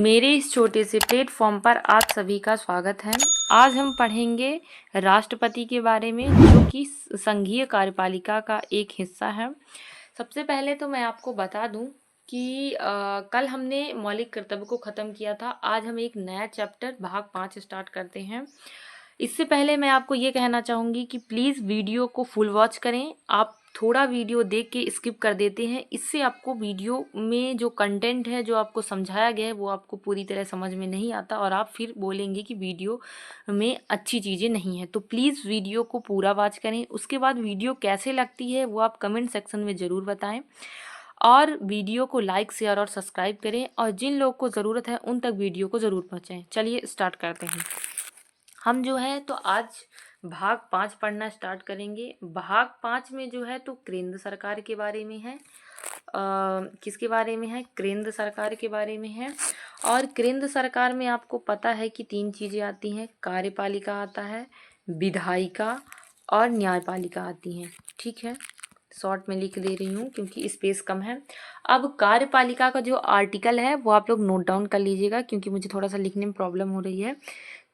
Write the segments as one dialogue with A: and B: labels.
A: मेरे इस छोटे से प्लेटफॉर्म पर आप सभी का स्वागत है। आज हम पढ़ेंगे राष्ट्रपति के बारे में, जो कि संघीय कार्यपालिका का एक हिस्सा है। सबसे पहले तो मैं आपको बता दूं कि कल हमने मौलिक कर्तव्य को ख़त्म किया था। आज हम एक नया चैप्टर भाग 5 स्टार्ट करते हैं। इससे पहले मैं आपको ये कहना चाहूँगी कि प्लीज़ वीडियो को फुल वॉच करें। आप थोड़ा वीडियो देख के स्किप कर देते हैं, इससे आपको वीडियो में जो कंटेंट है, जो आपको समझाया गया है, वो आपको पूरी तरह समझ में नहीं आता और आप फिर बोलेंगे कि वीडियो में अच्छी चीज़ें नहीं हैं। तो प्लीज़ वीडियो को पूरा वॉच करें। उसके बाद वीडियो कैसे लगती है वो आप कमेंट सेक्शन में ज़रूर बताएं और वीडियो को लाइक, शेयर और सब्सक्राइब करें और जिन लोग को ज़रूरत है उन तक वीडियो को ज़रूर पहुँचाएँ। चलिए स्टार्ट करते हैं। हम जो है तो आज भाग 5 पढ़ना स्टार्ट करेंगे। भाग 5 में जो है तो केंद्र सरकार के बारे में है। किसके बारे में है? केंद्र सरकार के बारे में है। और केंद्र सरकार में आपको पता है कि 3 चीज़ें आती हैं। कार्यपालिका आता है, विधायिका और न्यायपालिका आती हैं। ठीक है, शॉर्ट में लिख दे रही हूँ क्योंकि स्पेस कम है। अब कार्यपालिका का जो आर्टिकल है वो आप लोग नोट डाउन कर लीजिएगा क्योंकि मुझे थोड़ा सा लिखने में प्रॉब्लम हो रही है।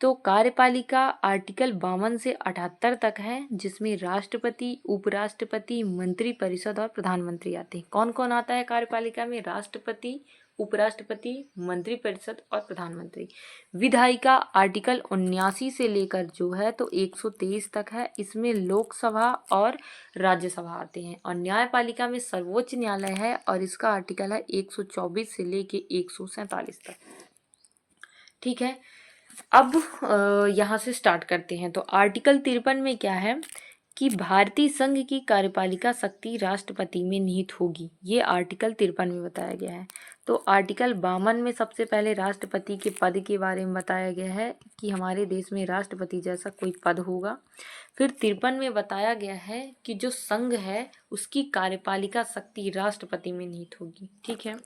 A: तो कार्यपालिका आर्टिकल 52 से 78 तक है, जिसमें राष्ट्रपति, उपराष्ट्रपति, मंत्रिपरिषद और प्रधानमंत्री आते हैं। कौन कौन आता है कार्यपालिका में? राष्ट्रपति, उपराष्ट्रपति, मंत्रिपरिषद और प्रधानमंत्री। विधायिका आर्टिकल 79 से लेकर जो है तो 123 तक है, इसमें लोकसभा और राज्यसभा आते हैं। और न्यायपालिका में सर्वोच्च न्यायालय है और इसका आर्टिकल है 124 से लेके 147 तक। ठीक है, अब यहाँ से स्टार्ट करते हैं। तो आर्टिकल 53 में क्या है कि भारतीय संघ की कार्यपालिका शक्ति राष्ट्रपति में निहित होगी। ये आर्टिकल 53 में बताया गया है। तो आर्टिकल 52 में सबसे पहले राष्ट्रपति के पद के बारे में बताया गया है कि हमारे देश में राष्ट्रपति जैसा कोई पद होगा। फिर 53 में बताया गया है कि जो संघ है उसकी कार्यपालिका शक्ति राष्ट्रपति में निहित होगी। ठीक है,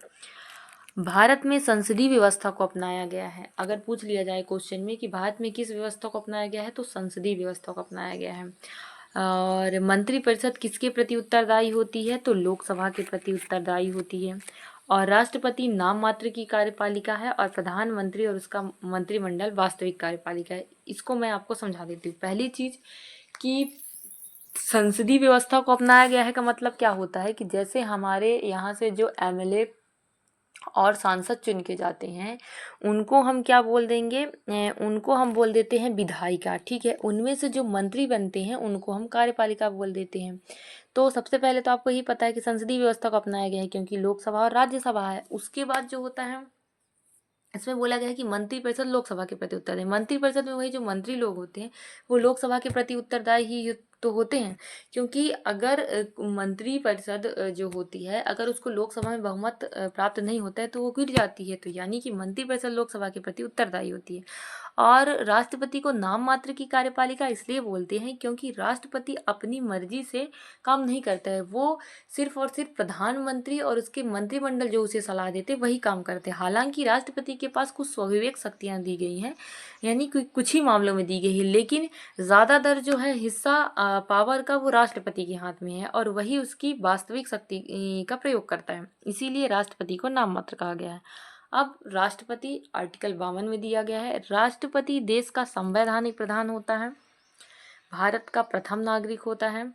A: भारत में संसदीय व्यवस्था को अपनाया गया है। अगर पूछ लिया जाए क्वेश्चन में कि भारत में किस व्यवस्था को अपनाया गया है, तो संसदीय व्यवस्था को अपनाया गया है। और मंत्रिपरिषद किसके प्रति उत्तरदायी होती है? तो लोकसभा के प्रति उत्तरदायी होती है। और राष्ट्रपति नाम मात्र की कार्यपालिका है और प्रधानमंत्री और उसका मंत्रिमंडल वास्तविक कार्यपालिका है। इसको मैं आपको समझा देती हूँ। पहली चीज कि संसदीय व्यवस्था को अपनाया गया है का मतलब क्या होता है कि जैसे हमारे यहाँ से जो एमएलए और सांसद चुन के जाते हैं उनको हम क्या बोल देंगे? उनको हम बोल देते हैं विधायिका। ठीक है, उनमें से जो मंत्री बनते हैं उनको हम कार्यपालिका बोल देते हैं। तो सबसे पहले तो आपको ये पता है कि संसदीय व्यवस्था को अपनाया गया है क्योंकि लोकसभा और राज्यसभा है। उसके बाद जो होता है इसमें बोला गया है कि मंत्रिपरिषद लोकसभा के प्रति उत्तरदायी। मंत्रिपरिषद में वही जो मंत्री लोग होते हैं वो लोकसभा के प्रति उत्तरदायी ही तो होते हैं, क्योंकि अगर मंत्रिपरिषद जो होती है अगर उसको लोकसभा में बहुमत प्राप्त नहीं होता है तो वो गिर जाती है। तो यानी कि मंत्रिपरिषद लोकसभा के प्रति उत्तरदायी होती है। और राष्ट्रपति को नाम मात्र की कार्यपालिका इसलिए बोलते हैं क्योंकि राष्ट्रपति अपनी मर्जी से काम नहीं करता है। वो सिर्फ और सिर्फ प्रधानमंत्री और उसके मंत्रिमंडल जो उसे सलाह देते वही काम करते हैं। हालांकि राष्ट्रपति के पास कुछ स्वाभाविक शक्तियां दी गई हैं, यानी कि कुछ ही मामलों में दी गई है, लेकिन ज़्यादातर जो है हिस्सा पावर का वो राष्ट्रपति के हाथ में है और वही उसकी वास्तविक शक्ति का प्रयोग करता है। इसीलिए राष्ट्रपति को नाम मात्र कहा गया है। अब राष्ट्रपति आर्टिकल 52 में दिया गया है। राष्ट्रपति देश का संवैधानिक प्रधान होता है, भारत का प्रथम नागरिक होता है।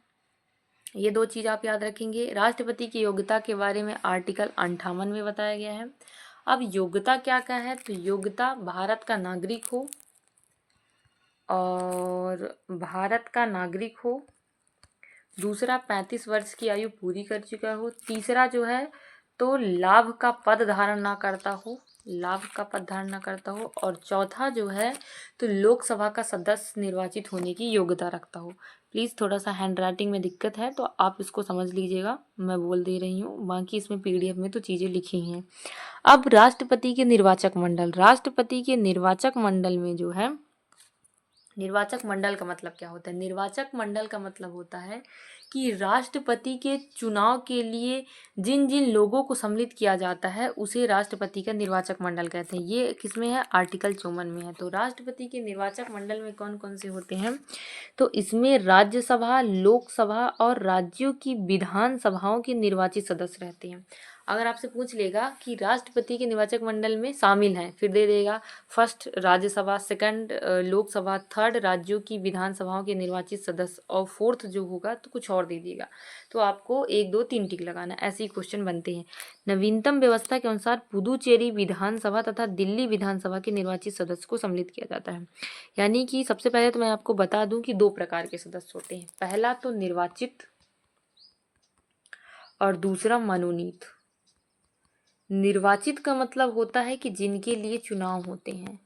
A: ये 2 चीज़ आप याद रखेंगे। राष्ट्रपति की योग्यता के बारे में आर्टिकल 58 में बताया गया है। अब योग्यता क्या क्या है? तो योग्यता भारत का नागरिक हो और भारत का नागरिक हो। दूसरा 35 वर्ष की आयु पूरी कर चुका हो। तीसरा जो है तो लाभ का पद धारण ना करता हो, लाभ का पद धारण ना करता हो। और चौथा जो है तो लोकसभा का सदस्य निर्वाचित होने की योग्यता रखता हो। प्लीज़ थोड़ा सा हैंड राइटिंग में दिक्कत है तो आप इसको समझ लीजिएगा, मैं बोल दे रही हूँ, बाकी इसमें पीडीएफ में तो चीज़ें लिखी हैं। अब राष्ट्रपति के निर्वाचक मंडल। राष्ट्रपति के निर्वाचक मंडल में जो है, निर्वाचक मंडल का मतलब क्या होता है? निर्वाचक मंडल का मतलब होता है कि राष्ट्रपति के चुनाव के लिए जिन जिन लोगों को सम्मिलित किया जाता है उसे राष्ट्रपति का निर्वाचक मंडल कहते हैं। ये किसमें है? आर्टिकल 54 में है। तो राष्ट्रपति के निर्वाचक मंडल में कौन कौन से होते हैं? तो इसमें राज्यसभा, लोकसभा और राज्यों की विधान सभाओं के निर्वाचित सदस्य रहते हैं। अगर आपसे पूछ लेगा कि राष्ट्रपति के निर्वाचक मंडल में शामिल हैं, फिर दे देगा first Rajya Sabha, second Lok Sabha, third राज्यों की विधानसभाओं के निर्वाचित सदस्य और फोर्थ जो होगा तो कुछ और दे देगा। तो आपको 1 2 3 टिक लगाना, ऐसे ही क्वेश्चन बनते हैं। नवीनतम व्यवस्था के अनुसार पुदुचेरी विधानसभा तथा दिल्ली विधानसभा के निर्वाचित सदस्य को सम्मिलित किया जाता है। यानी कि सबसे पहले तो मैं आपको बता दूं कि 2 प्रकार के सदस्य होते हैं, पहला तो निर्वाचित और दूसरा मनोनीत। निर्वाचित का मतलब होता है कि जिनके लिए चुनाव होते हैं,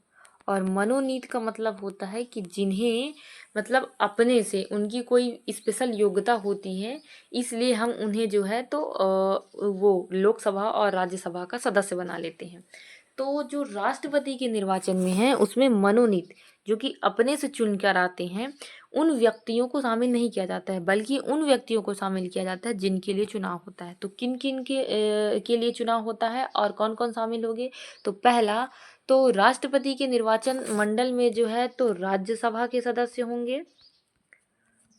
A: और मनोनीत का मतलब होता है कि जिन्हें मतलब अपने से उनकी कोई स्पेशल योग्यता होती है, इसलिए हम उन्हें जो है तो वो लोकसभा और राज्यसभा का सदस्य बना लेते हैं। तो जो राष्ट्रपति के निर्वाचन में है उसमें मनोनीत, जो कि अपने से चुन कर आते हैं, उन व्यक्तियों को शामिल नहीं किया जाता है, बल्कि उन व्यक्तियों को शामिल किया जाता है जिनके लिए चुनाव होता है। तो किन किन के लिए चुनाव होता है और कौन कौन शामिल होंगे? तो पहला तो राष्ट्रपति के निर्वाचन मंडल में जो है तो राज्यसभा के सदस्य होंगे,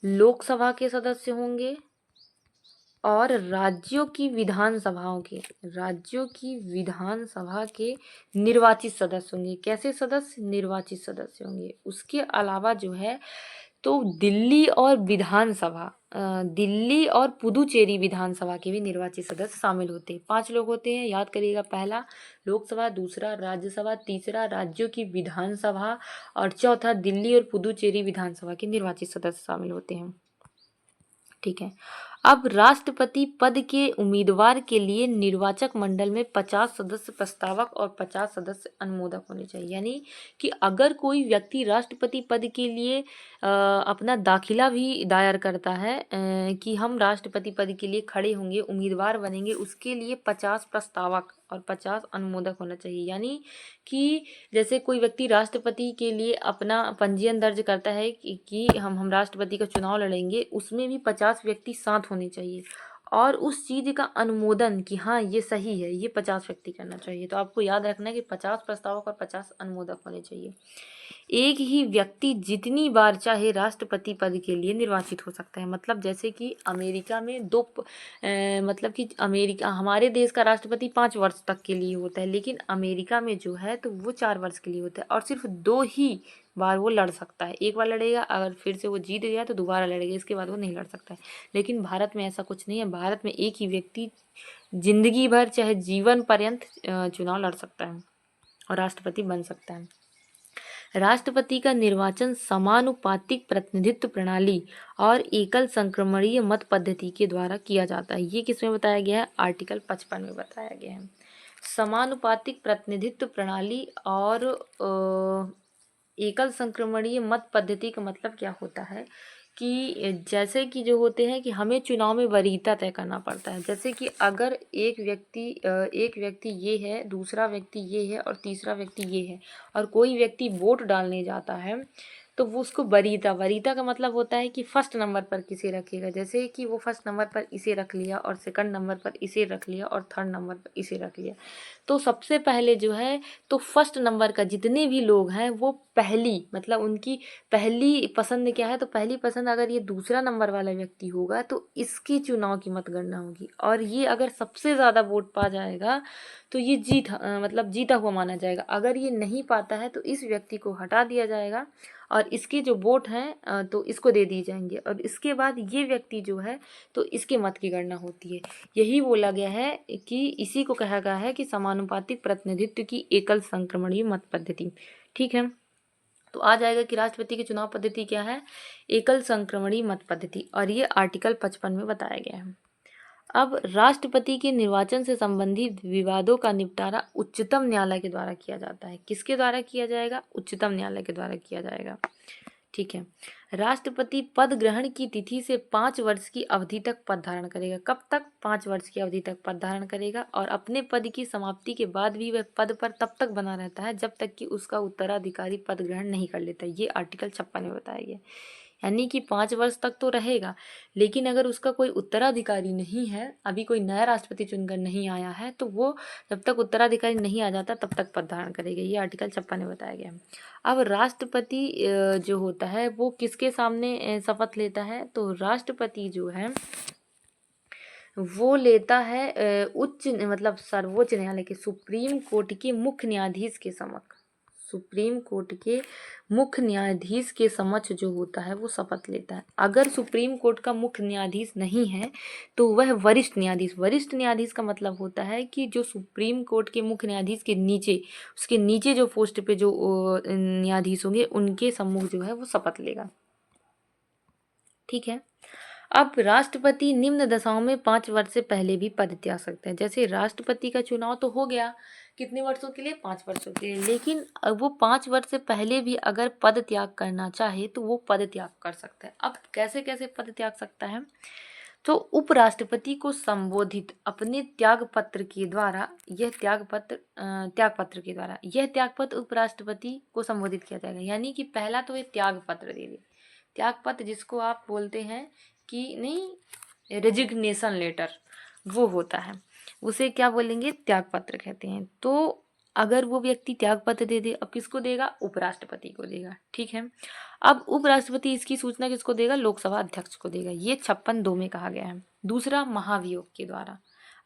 A: लोकसभा के सदस्य होंगे और राज्यों की विधानसभा के निर्वाचित सदस्य होंगे। कैसे सदस्य? निर्वाचित सदस्य होंगे। उसके अलावा जो है तो दिल्ली और पुदुचेरी विधानसभा के भी निर्वाचित सदस्य शामिल होते हैं। 5 लोग होते हैं, याद करिएगा। पहला लोकसभा, दूसरा राज्यसभा, तीसरा राज्यों की विधानसभा और चौथा दिल्ली और पुदुचेरी विधानसभा के निर्वाचित सदस्य शामिल होते हैं। ठीक है। अब राष्ट्रपति पद के उम्मीदवार के लिए निर्वाचक मंडल में 50 सदस्य प्रस्तावक और 50 सदस्य अनुमोदक होने चाहिए। यानी कि अगर कोई व्यक्ति राष्ट्रपति पद के लिए अपना दाखिला भी दायर करता है कि हम राष्ट्रपति पद के लिए खड़े होंगे, उम्मीदवार बनेंगे, उसके लिए 50 प्रस्तावक और 50 अनुमोदक होना चाहिए। यानी कि जैसे कोई व्यक्ति राष्ट्रपति के लिए अपना पंजीयन दर्ज करता है कि हम राष्ट्रपति का चुनाव लड़ेंगे, उसमें भी 50 व्यक्ति साथ होने चाहिए और उस चीज़ का अनुमोदन कि हाँ ये सही है, ये 50 व्यक्ति करना चाहिए। तो आपको याद रखना है कि 50 प्रस्तावक और 50 अनुमोदक होने चाहिए। एक ही व्यक्ति जितनी बार चाहे राष्ट्रपति पद के लिए निर्वाचित हो सकता है। मतलब जैसे कि अमेरिका में मतलब कि अमेरिका, हमारे देश का राष्ट्रपति 5 वर्ष तक के लिए होता है, लेकिन अमेरिका में जो है तो वो 4 वर्ष के लिए होता है और सिर्फ 2 ही बार वो लड़ सकता है। एक बार लड़ेगा, अगर फिर से वो जीत गया तो दोबारा लड़ेगा, इसके बाद वो नहीं लड़ सकता है। लेकिन भारत में ऐसा कुछ नहीं है। भारत में एक ही व्यक्ति जिंदगी भर चाहे जीवन पर्यंत चुनाव लड़ सकता है और राष्ट्रपति बन सकता है। राष्ट्रपति का निर्वाचन समानुपातिक प्रतिनिधित्व प्रणाली और एकल संक्रमणीय मत पद्धति के द्वारा किया जाता है। ये किसमें बताया गया है? आर्टिकल 55 में बताया गया है। समानुपातिक प्रतिनिधित्व प्रणाली और एकल संक्रमणीय मत पद्धति का मतलब क्या होता है कि जैसे कि जो होते हैं कि हमें चुनाव में वरीयता तय करना पड़ता है। जैसे कि अगर एक व्यक्ति ये है, दूसरा व्यक्ति ये है और तीसरा व्यक्ति ये है और कोई व्यक्ति वोट डालने जाता है तो वो उसको वरीयता का मतलब होता है कि फर्स्ट नंबर पर किसे रखेगा। जैसे कि वो फर्स्ट नंबर पर इसे रख लिया और सेकंड नंबर पर इसे रख लिया और थर्ड नंबर पर इसे रख लिया। तो सबसे पहले जो है तो फर्स्ट नंबर का जितने भी लोग हैं वो मतलब उनकी पहली पसंद क्या है, तो पहली पसंद अगर ये दूसरा नंबर वाला व्यक्ति होगा तो इसकी चुनाव की मतगणना होगी और ये अगर सबसे ज़्यादा वोट पा जाएगा तो ये मतलब जीता हुआ माना जाएगा। अगर ये नहीं पाता है तो इस व्यक्ति को हटा दिया जाएगा और इसके जो वोट हैं तो इसको दे दिए जाएंगे और इसके बाद ये व्यक्ति जो है तो इसके मत की गणना होती है। यही बोला गया है कि इसी को कहा गया है कि समानुपातिक प्रतिनिधित्व की एकल संक्रमणीय मत पद्धति। ठीक है, तो आ जाएगा कि राष्ट्रपति की चुनाव पद्धति क्या है? एकल संक्रमणीय मत पद्धति, और ये आर्टिकल 55 में बताया गया है। अब राष्ट्रपति के निर्वाचन से संबंधित विवादों का निपटारा उच्चतम न्यायालय के द्वारा किया जाता है। किसके द्वारा किया जाएगा? उच्चतम न्यायालय के द्वारा किया जाएगा। ठीक है। राष्ट्रपति पद ग्रहण की तिथि से 5 वर्ष की अवधि तक पद धारण करेगा। कब तक? 5 वर्ष की अवधि तक पद धारण करेगा और अपने पद की समाप्ति के बाद भी वह पद पर तब तक बना रहता है जब तक कि उसका उत्तराधिकारी पद ग्रहण नहीं कर लेता। ये आर्टिकल 56 में बताया गया। यानी कि 5 वर्ष तक तो रहेगा, लेकिन अगर उसका कोई उत्तराधिकारी नहीं है, अभी कोई नया राष्ट्रपति चुनकर नहीं आया है, तो वो जब तक उत्तराधिकारी नहीं आ जाता तब तक पद धारण करेगा। ये आर्टिकल 56 में बताया गया है। अब राष्ट्रपति जो होता है वो किसके सामने शपथ लेता है? तो राष्ट्रपति जो है वो लेता है उच्च मतलब सर्वोच्च न्यायालय के सुप्रीम कोर्ट के मुख्य न्यायाधीश के समक्ष, सुप्रीम कोर्ट के मुख्य न्यायाधीश के समक्ष जो होता है वो शपथ लेता है। अगर सुप्रीम कोर्ट का मुख्य न्यायाधीश नहीं है तो वह वरिष्ठ न्यायाधीश, वरिष्ठ न्यायाधीश का मतलब होता है कि जो सुप्रीम कोर्ट के मुख्य न्यायाधीश के नीचे, उसके नीचे जो पोस्ट पे जो न्यायाधीश होंगे उनके सम्मुख जो है वो शपथ लेगा। ठीक है। अब राष्ट्रपति निम्न दशाओं में 5 वर्ष से पहले भी पद त्याग सकते हैं। जैसे राष्ट्रपति का चुनाव तो हो गया कितने वर्षों के लिए, 5 वर्षों के लिए, लेकिन वो 5 वर्ष से पहले भी अगर पद त्याग करना चाहे तो वो पद त्याग कर सकता है। अब कैसे कैसे पद त्याग सकता है, तो उपराष्ट्रपति को संबोधित अपने त्याग पत्र के द्वारा, यह त्याग पत्र उपराष्ट्रपति को संबोधित किया जाएगा। यानी कि पहला तो ये त्याग पत्र दे दे, त्याग पत्र जिसको आप बोलते हैं कि नहीं रेजिग्नेशन लेटर, वो होता है, उसे क्या बोलेंगे, त्याग पत्र कहते हैं। तो अगर वो व्यक्ति त्याग पत्र दे दे, अब किसको देगा, उपराष्ट्रपति को देगा। ठीक है। अब उपराष्ट्रपति इसकी सूचना किसको देगा, लोकसभा अध्यक्ष को देगा। ये 56(2) में कहा गया है। दूसरा महाभियोग के द्वारा।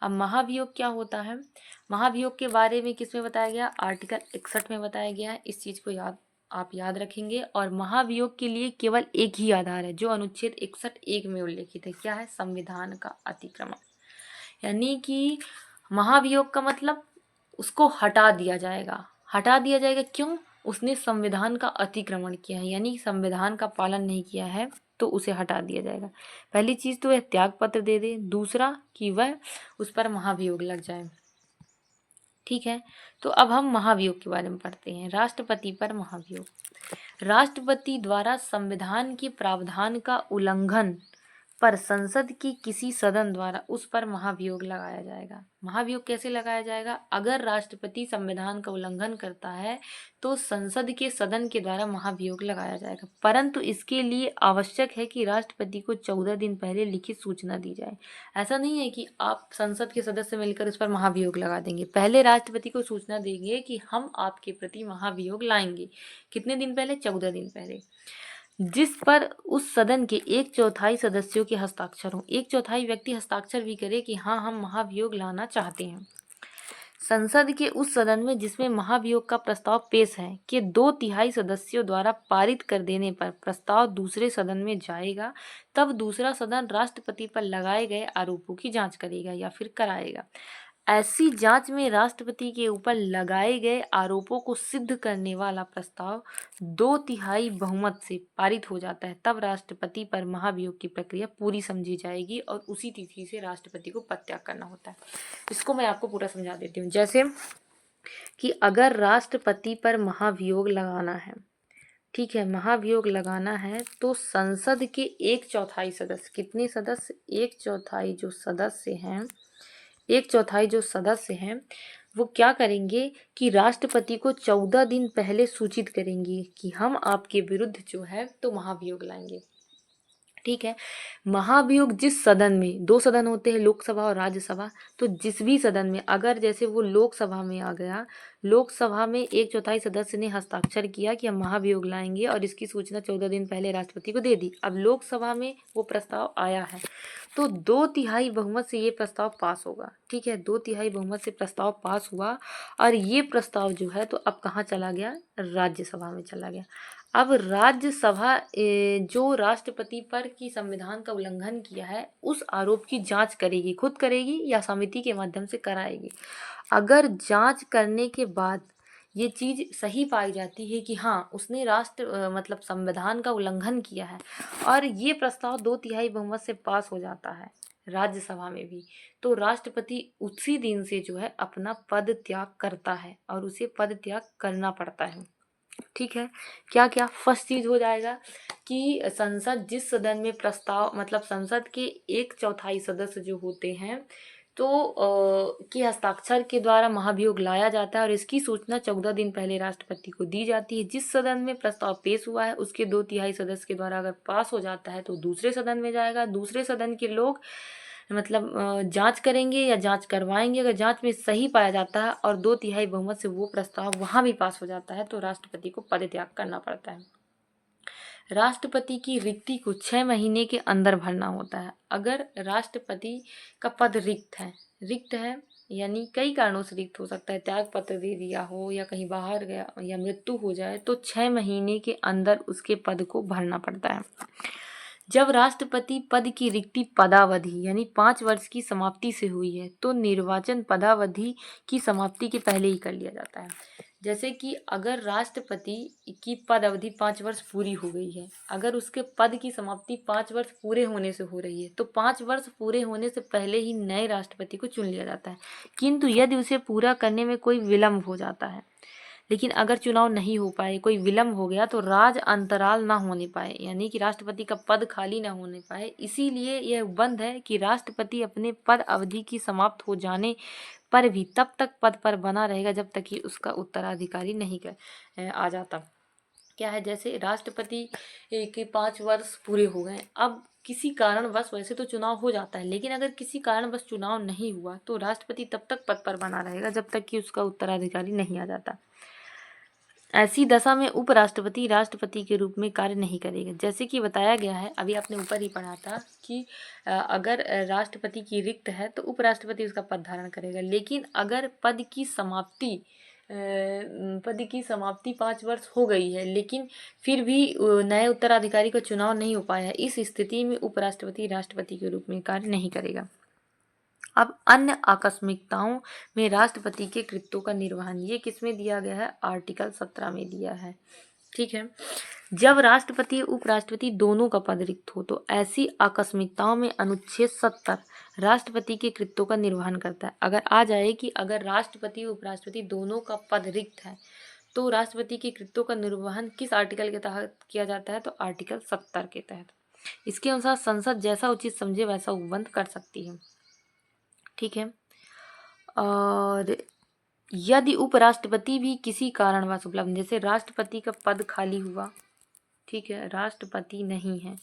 A: अब महाभियोग क्या होता है, महाभियोग के बारे में किस में बताया गया, आर्टिकल 61 में बताया गया है। इस चीज को आप याद रखेंगे। और महाभियोग के लिए केवल एक ही आधार है जो अनुच्छेद 61(1) में उल्लेखित है, क्या है, संविधान का अतिक्रमण। यानी कि महाभियोग का मतलब उसको हटा दिया जाएगा। हटा दिया जाएगा क्यों, उसने संविधान का अतिक्रमण किया है, यानी संविधान का पालन नहीं किया है तो उसे हटा दिया जाएगा। पहली चीज तो वह त्याग पत्र दे दे, दूसरा कि वह उस पर महाभियोग लग जाए। ठीक है। तो अब हम महाभियोग के बारे में पढ़ते हैं। राष्ट्रपति पर महाभियोग। राष्ट्रपति द्वारा संविधान के प्रावधान का उल्लंघन पर संसद की किसी सदन द्वारा उस पर महाभियोग लगाया जाएगा। महाभियोग कैसे लगाया जाएगा, अगर राष्ट्रपति संविधान का उल्लंघन करता है तो संसद के सदन के द्वारा महाभियोग लगाया जाएगा, परंतु इसके लिए आवश्यक है कि राष्ट्रपति को 14 दिन पहले लिखित सूचना दी जाए। ऐसा नहीं है कि आप संसद के सदस्य मिलकर उस पर महाभियोग लगा देंगे, पहले राष्ट्रपति को सूचना देंगे कि हम आपके प्रति महाभियोग लाएंगे। कितने दिन पहले, 14 दिन पहले, जिस पर उस सदन के 1/4 सदस्यों के हस्ताक्षर हों। 1/4 व्यक्ति हस्ताक्षर भी करे कि हाँ हम महाभियोग लाना चाहते हैं। संसद के उस सदन में जिसमें महाभियोग का प्रस्ताव पेश है कि 2/3 सदस्यों द्वारा पारित कर देने पर प्रस्ताव दूसरे सदन में जाएगा, तब दूसरा सदन राष्ट्रपति पर लगाए गए आरोपों की जांच करेगा या फिर कराएगा। ऐसी जांच में राष्ट्रपति के ऊपर लगाए गए आरोपों को सिद्ध करने वाला प्रस्ताव 2/3 बहुमत से पारित हो जाता है, तब राष्ट्रपति पर महाभियोग की प्रक्रिया पूरी समझी जाएगी और उसी तिथि से राष्ट्रपति को पदत्याग करना होता है। इसको मैं आपको पूरा समझा देती हूँ। जैसे कि अगर राष्ट्रपति पर महाभियोग लगाना है, ठीक है, महाभियोग लगाना है तो संसद के 1/4 सदस्य, कितने सदस्य, 1/4 जो सदस्य हैं, 1/4 जो सदस्य हैं वो क्या करेंगे कि राष्ट्रपति को 14 दिन पहले सूचित करेंगे कि हम आपके विरुद्ध जो है तो महाभियोग लाएंगे। ठीक है। महाभियोग जिस सदन में, 2 सदन होते हैं, लोकसभा और राज्यसभा, तो जिस भी सदन में, अगर जैसे वो लोकसभा में आ गया, लोकसभा में 1/4 सदस्य ने हस्ताक्षर किया कि हम महाभियोग लाएंगे और इसकी सूचना 14 दिन पहले राष्ट्रपति को दे दी। अब लोकसभा में वो प्रस्ताव आया है तो 2/3 बहुमत से ये प्रस्ताव पास होगा। ठीक है, 2/3 बहुमत से प्रस्ताव पास हुआ और ये प्रस्ताव जो है तो अब कहाँ चला गया, राज्यसभा में चला गया। अब राज्यसभा जो राष्ट्रपति पर की संविधान का उल्लंघन किया है उस आरोप की जांच करेगी, खुद करेगी या समिति के माध्यम से कराएगी। अगर जांच करने के बाद ये चीज़ सही पाई जाती है कि हाँ उसने मतलब संविधान का उल्लंघन किया है और ये प्रस्ताव 2/3 बहुमत से पास हो जाता है राज्यसभा में भी, तो राष्ट्रपति उसी दिन से जो है अपना पद त्याग करता है और उसे पद त्याग करना पड़ता है। ठीक है। क्या क्या, फर्स्ट चीज हो जाएगा कि संसद जिस सदन में प्रस्ताव, मतलब संसद के 1/4 सदस्य जो होते हैं तो के हस्ताक्षर के द्वारा महाभियोग लाया जाता है और इसकी सूचना 14 दिन पहले राष्ट्रपति को दी जाती है। जिस सदन में प्रस्ताव पेश हुआ है उसके 2/3 सदस्य के द्वारा अगर पास हो जाता है तो दूसरे सदन में जाएगा, दूसरे सदन के लोग मतलब जांच करेंगे या जांच करवाएंगे। अगर जांच में सही पाया जाता है और 2/3 बहुमत से वो प्रस्ताव वहां भी पास हो जाता है तो राष्ट्रपति को पद त्याग करना पड़ता है। राष्ट्रपति की रिक्ति को 6 महीने के अंदर भरना होता है। अगर राष्ट्रपति का पद रिक्त है यानी कई कारणों से रिक्त हो सकता है, त्याग पत्र दे दिया हो या कहीं बाहर गया या मृत्यु हो जाए, तो 6 महीने के अंदर उसके पद को भरना पड़ता है। जब राष्ट्रपति पद की रिक्ति पदावधि यानी 5 वर्ष की समाप्ति से हुई है, तो निर्वाचन पदावधि की समाप्ति के पहले ही कर लिया जाता है। जैसे कि अगर राष्ट्रपति की पद अवधि 5 वर्ष पूरी हो गई है, अगर उसके पद की समाप्ति 5 वर्ष पूरे होने से हो रही है, तो 5 वर्ष पूरे होने से पहले ही नए राष्ट्रपति को चुन लिया जाता है। किंतु यदि उसे पूरा करने में कोई विलम्ब हो जाता है, लेकिन अगर चुनाव नहीं हो पाए, कोई विलम्ब हो गया, तो राज अंतराल ना होने पाए यानी कि राष्ट्रपति का पद खाली ना होने पाए, इसीलिए यह बंद है कि राष्ट्रपति अपने पद अवधि की समाप्त हो जाने पर भी तब तक पद पर बना रहेगा जब तक कि उसका उत्तराधिकारी नहीं आ जाता। क्या है, जैसे राष्ट्रपति के 5 वर्ष पूरे हो गए, अब किसी कारणवश वैसे तो चुनाव हो जाता है, लेकिन अगर किसी कारणवश चुनाव नहीं हुआ तो राष्ट्रपति तब तक पद पर बना रहेगा जब तक कि उसका उत्तराधिकारी नहीं आ जाता। ऐसी दशा में उपराष्ट्रपति राष्ट्रपति के रूप में कार्य नहीं करेगा। जैसे कि बताया गया है, अभी आपने ऊपर ही पढ़ा था कि अगर राष्ट्रपति की रिक्त है तो उपराष्ट्रपति उसका पद धारण करेगा, लेकिन अगर पद की समाप्ति 5 वर्ष हो गई है लेकिन फिर भी नए उत्तराधिकारी का चुनाव नहीं हो पाया है, इस स्थिति में उपराष्ट्रपति राष्ट्रपति के रूप में कार्य नहीं करेगा। अब अन्य आकस्मिकताओं में राष्ट्रपति के कृत्यों का निर्वहन, ये किसमें दिया गया है, आर्टिकल 17 में दिया है। ठीक है, जब राष्ट्रपति उपराष्ट्रपति दोनों का पद रिक्त हो तो ऐसी आकस्मिकताओं में अनुच्छेद 70 राष्ट्रपति के कृत्यों का निर्वहन करता है। अगर आ जाए कि अगर राष्ट्रपति उपराष्ट्रपति दोनों का पद रिक्त है तो राष्ट्रपति के कृत्यों का निर्वहन किस आर्टिकल के तहत किया जाता है, तो आर्टिकल 70 के तहत। इसके अनुसार संसद जैसा उचित समझे वैसा उपबंध कर सकती है। ठीक है, और यदि उपराष्ट्रपति भी किसी कारणवश उपलब्ध, जैसे राष्ट्रपति का पद खाली हुआ, ठीक है, राष्ट्रपति नहीं है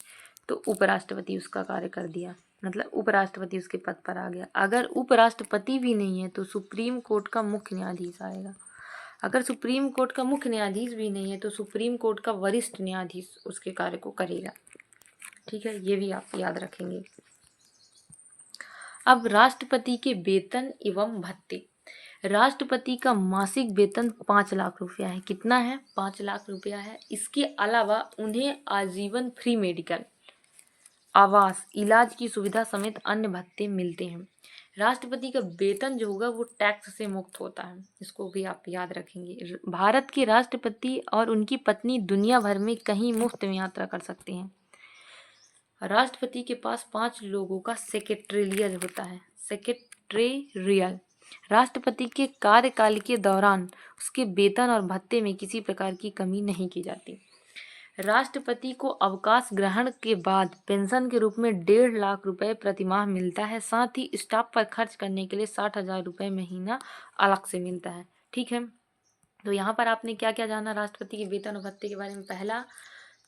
A: तो उपराष्ट्रपति उसका कार्य कर दिया, मतलब उपराष्ट्रपति उसके पद पर आ गया। अगर उपराष्ट्रपति भी नहीं है तो सुप्रीम कोर्ट का मुख्य न्यायाधीश आएगा। अगर सुप्रीम कोर्ट का मुख्य न्यायाधीश भी नहीं है तो सुप्रीम कोर्ट का वरिष्ठ न्यायाधीश उसके कार्य को करेगा। ठीक है, ये भी आप याद रखेंगे। अब राष्ट्रपति के वेतन एवं भत्ते। राष्ट्रपति का मासिक वेतन 5 लाख रुपया है। कितना है, 5 लाख रुपया है। इसके अलावा उन्हें आजीवन फ्री मेडिकल, आवास, इलाज की सुविधा समेत अन्य भत्ते मिलते हैं। राष्ट्रपति का वेतन जो होगा वो टैक्स से मुक्त होता है, इसको भी आप याद रखेंगे। भारत के राष्ट्रपति और उनकी पत्नी दुनिया भर में कहीं मुफ्त में यात्रा कर सकते हैं। राष्ट्रपति के पास 5 लोगों का सेक्रेटेरियल होता है, सेक्रेटेरियल। राष्ट्रपति के कार्यकाल के दौरान उसके वेतन और भत्ते में किसी प्रकार की कमी नहीं की जाती। राष्ट्रपति को अवकाश ग्रहण के बाद पेंशन के रूप में 1.5 लाख रुपए प्रतिमाह मिलता है। साथ ही स्टाफ पर खर्च करने के लिए 60,000 रुपये महीना अलग से मिलता है। ठीक है, तो यहाँ पर आपने क्या क्या जाना राष्ट्रपति के वेतन और भत्ते के बारे में। पहला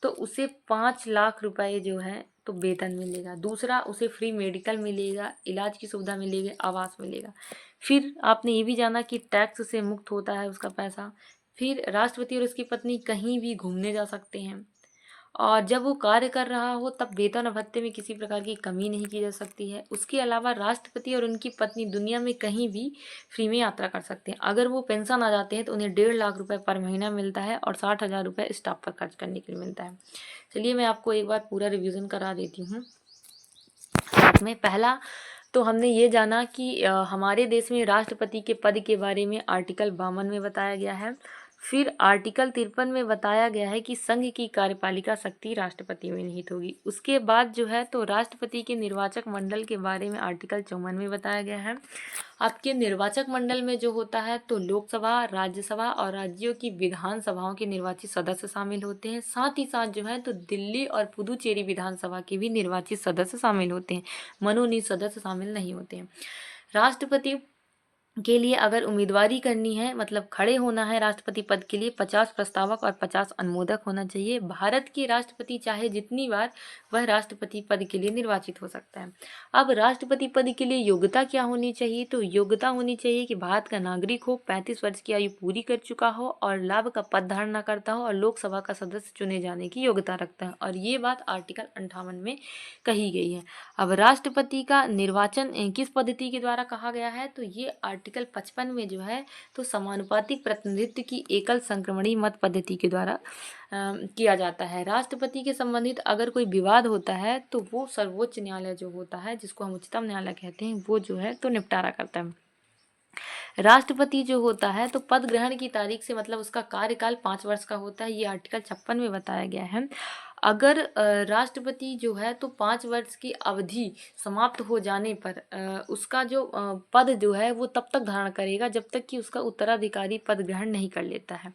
A: तो उसे 5 लाख रुपए जो है तो वेतन मिलेगा। दूसरा, उसे फ्री मेडिकल मिलेगा, इलाज की सुविधा मिलेगी, आवास मिलेगा। फिर आपने ये भी जाना कि टैक्स से मुक्त होता है उसका पैसा। फिर राष्ट्रपति और उसकी पत्नी कहीं भी घूमने जा सकते हैं, और जब वो कार्य कर रहा हो तब वेतन और भत्ते में किसी प्रकार की कमी नहीं की जा सकती है। उसके अलावा राष्ट्रपति और उनकी पत्नी दुनिया में कहीं भी फ्री में यात्रा कर सकते हैं। अगर वो पेंशन आ जाते हैं तो उन्हें 1.5 लाख रुपए पर महीना मिलता है और 60,000 रुपये स्टाफ पर खर्च करने के लिए मिलता है। चलिए मैं आपको एक बार पूरा रिविज़न करा देती हूँ साथ में। पहला तो हमने ये जाना कि हमारे देश में राष्ट्रपति के पद के बारे में आर्टिकल 52 में बताया गया है। फिर आर्टिकल 53 में बताया गया है कि संघ की कार्यपालिका शक्ति राष्ट्रपति में निहित होगी। उसके बाद जो है तो राष्ट्रपति के निर्वाचक मंडल के बारे में आर्टिकल 54 में बताया गया है। आपके निर्वाचक मंडल में जो होता है तो लोकसभा, राज्यसभा और राज्यों की विधानसभाओं के निर्वाचित सदस्य शामिल होते हैं। साथ ही साथ जो है तो दिल्ली और पुदुचेरी विधानसभा के भी निर्वाचित सदस्य शामिल होते हैं, मनोनीत सदस्य शामिल नहीं होते हैं। राष्ट्रपति के लिए अगर उम्मीदवारी करनी है, मतलब खड़े होना है राष्ट्रपति पद के लिए, 50 प्रस्तावक और 50 अनुमोदक होना चाहिए। भारत के राष्ट्रपति चाहे जितनी बार वह राष्ट्रपति पद के लिए निर्वाचित हो सकता है। अब राष्ट्रपति पद के लिए योग्यता क्या होनी चाहिए? तो योग्यता होनी चाहिए कि भारत का नागरिक हो, 35 वर्ष की आयु पूरी कर चुका हो और लाभ का पद धारण करता हो और लोकसभा का सदस्य चुने जाने की योग्यता रखता है। और ये बात आर्टिकल 58 में कही गई है। अब राष्ट्रपति का निर्वाचन किस पद्धति के द्वारा कहा गया है? तो ये आर्टिकल 55 में जो है तो समानुपातिक प्रतिनिधित्व की एकल संक्रमणी मत पद्धति के द्वारा किया जाता है। राष्ट्रपति के संबंधित अगर कोई विवाद होता है तो वो सर्वोच्च न्यायालय जो होता है, जिसको हम उच्चतम न्यायालय कहते हैं, वो जो है तो निपटारा करता है। राष्ट्रपति जो होता है तो पद ग्रहण की तारीख से मतलब उसका कार्यकाल 5 वर्ष का होता है। ये आर्टिकल 56 में बताया गया है। अगर राष्ट्रपति जो है तो 5 वर्ष की अवधि समाप्त हो जाने पर उसका जो पद जो है वो तब तक धारण करेगा जब तक कि उसका उत्तराधिकारी पद ग्रहण नहीं कर लेता है।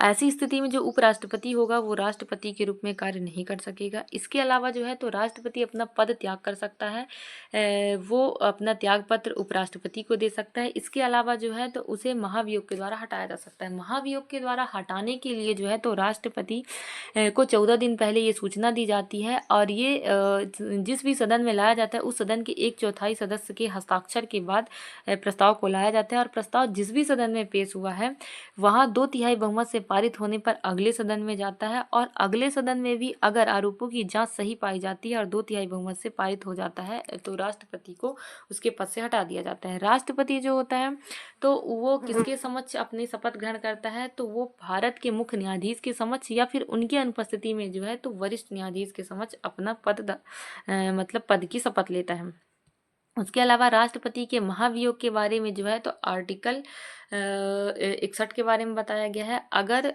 A: ऐसी स्थिति में जो उपराष्ट्रपति होगा वो राष्ट्रपति के रूप में कार्य नहीं कर सकेगा। इसके अलावा जो है तो राष्ट्रपति अपना पद त्याग कर सकता है, वो अपना त्याग पत्र उपराष्ट्रपति को दे सकता है। इसके अलावा जो है तो उसे महाभियोग के द्वारा हटाया जा सकता है। महाभियोग के द्वारा हटाने के लिए जो है तो राष्ट्रपति को 14 दिन पहले ये सूचना दी जाती है और ये जिस भी सदन में लाया जाता है उस सदन के 1/4 सदस्य के हस्ताक्षर के बाद प्रस्ताव को लाया जाता है और प्रस्ताव जिस भी सदन में पेश हुआ है वहाँ 2/3 बहुमत से पारित होने पर अगले सदन में जाता है और अगले सदन में भी अगर आरोपों की जांच सही पाई जाती है और 2/3 बहुमत से पारित हो जाता है तो राष्ट्रपति को उसके पद से हटा दिया जाता है। राष्ट्रपति जो होता है तो वो किसके समक्ष अपनी शपथ ग्रहण करता है? तो वो भारत के मुख्य न्यायाधीश के समक्ष या फिर उनकी अनुपस्थिति में जो है तो वरिष्ठ न्यायाधीश के समक्ष अपना मतलब पद की शपथ लेता है। उसके अलावा राष्ट्रपति के महाभियोग के बारे में जो है तो आर्टिकल 61 के बारे में बताया गया है। अगर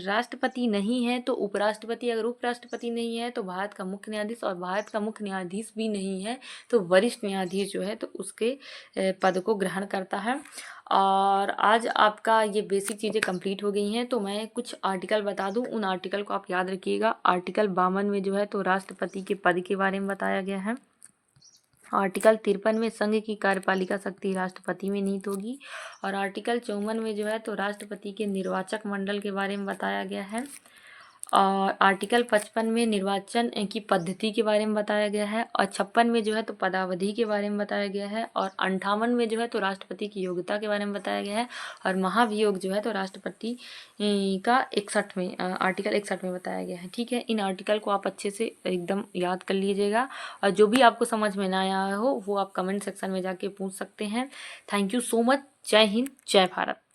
A: राष्ट्रपति नहीं है तो उपराष्ट्रपति, अगर उपराष्ट्रपति नहीं है तो भारत का मुख्य न्यायाधीश और भारत का मुख्य न्यायाधीश भी नहीं है तो वरिष्ठ न्यायाधीश जो है तो उसके पद को ग्रहण करता है। और आज आपका ये बेसिक चीज़ें कंप्लीट हो गई हैं तो मैं कुछ आर्टिकल बता दूं, उन आर्टिकल को आप याद रखिएगा। आर्टिकल 52 में जो है तो राष्ट्रपति के पद के बारे में बताया गया है। आर्टिकल 53 में संघ की कार्यपालिका शक्ति राष्ट्रपति में निहित होगी और आर्टिकल 54 में जो है तो राष्ट्रपति के निर्वाचक मंडल के बारे में बताया गया है और आर्टिकल 55 में निर्वाचन की पद्धति के बारे में बताया गया है और 56 में जो है तो पदावधि के बारे में बताया गया है और 58 में जो है तो राष्ट्रपति की योग्यता के बारे में बताया गया है और महाभियोग जो है तो राष्ट्रपति का 61 में आर्टिकल 61 में बताया गया है। ठीक है, इन आर्टिकल को आप अच्छे से एकदम याद कर लीजिएगा और जो भी आपको समझ में ना आया हो वो आप कमेंट सेक्शन में जाके पूछ सकते हैं। Thank you so much. जय हिंद, जय भारत।